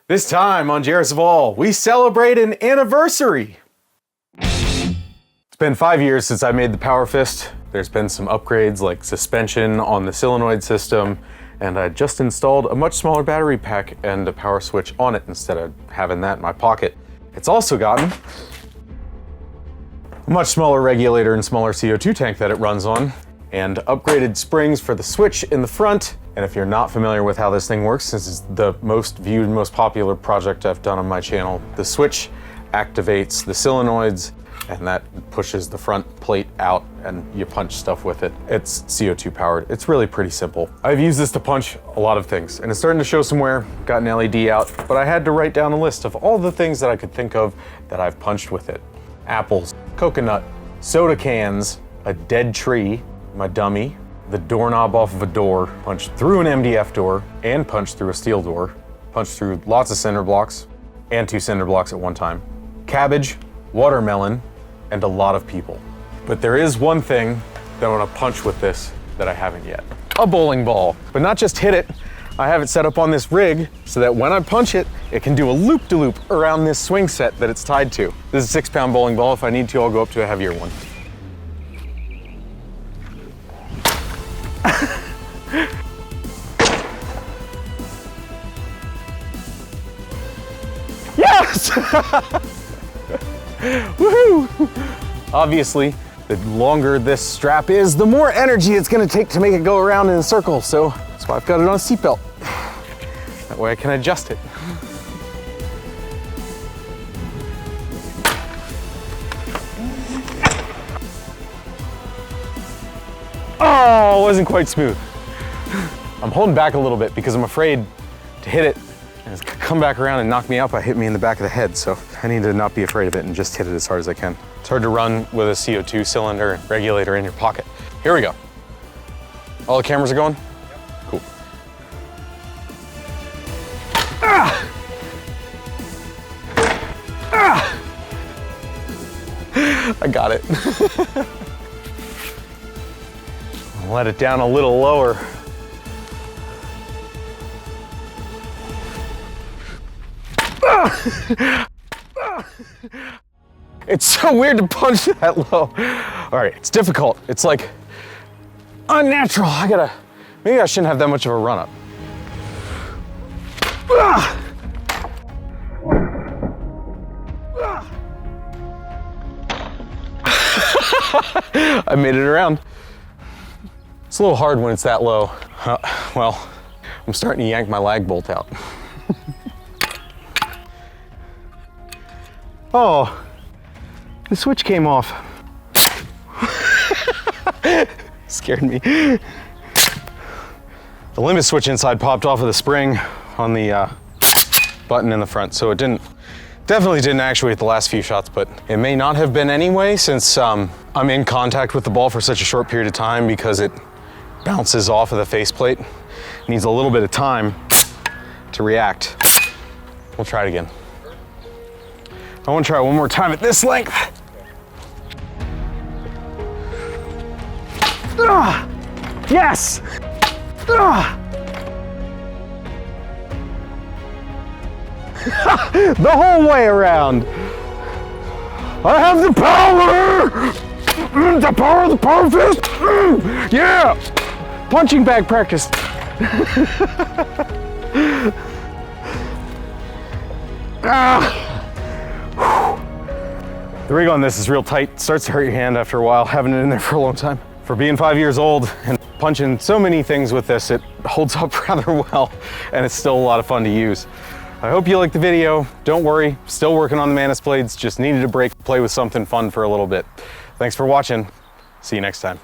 This time on JRS Vol, we celebrate an anniversary. It's been 5 years since I made the Power Fist. There's been some upgrades like suspension on the solenoid system, and I just installed a much smaller battery pack and a power switch on it instead of having that in my pocket. It's also gotten a much smaller regulator and smaller CO2 tank that it runs on, and upgraded springs for the switch in the front. And if you're not familiar with how this thing works, since it's the most viewed, most popular project I've done on my channel, the switch activates the solenoids and that pushes the front plate out and you punch stuff with it. It's CO2 powered. It's really pretty simple. I've used this to punch a lot of things and it's starting to show some wear. Got an LED out, but I had to write down a list of all the things that I could think of that I've punched with it. Apples, coconut, soda cans, a dead tree, my dummy, the doorknob off of a door, punched through an MDF door, and punched through a steel door, punched through lots of cinder blocks, and 2 cinder blocks at one time, cabbage, watermelon, and a lot of people. But there is one thing that I want to punch with this that I haven't yet. A bowling ball. But not just hit it, I have it set up on this rig so that when I punch it, it can do a loop-de-loop around this swing set that it's tied to. This is a 6-pound bowling ball. If I need to, I'll go up to a heavier one. Yes! Woohoo! Obviously, the longer this strap is, the more energy it's gonna take to make it go around in a circle, so that's why I've got it on a seatbelt. That way I can adjust it. Oh, it wasn't quite smooth. I'm holding back a little bit because I'm afraid to hit it and it's come back around and knock me out by hitting me in the back of the head. So I need to not be afraid of it and just hit it as hard as I can. It's hard to run with a CO2 cylinder and regulator in your pocket. Here we go. All the cameras are going? Yep. Cool. Ah! Ah! I got it. Let it down a little lower. It's so weird to punch that low. All right, it's difficult. It's like unnatural. Maybe I shouldn't have that much of a run up. I made it around. It's a little hard when it's that low. Well, I'm starting to yank my lag bolt out. Oh, the switch came off. Scared me. The limit switch inside popped off of the spring on the button in the front, so it definitely didn't actuate the last few shots, but it may not have been anyway since I'm in contact with the ball for such a short period of time because it bounces off of the faceplate. It needs a little bit of time to react. We'll try it again. I want to try it one more time at this length. Yes! The whole way around. I have the power! The power of the Power Fist! Yeah! Punching bag practice. The rig on this is real tight. It starts to hurt your hand after a while, having it in there for a long time. For being 5 years old and punching so many things with this, it holds up rather well, and it's still a lot of fun to use. I hope you liked the video. Don't worry, still working on the Manus blades, just needed a break to play with something fun for a little bit. Thanks for watching. See you next time.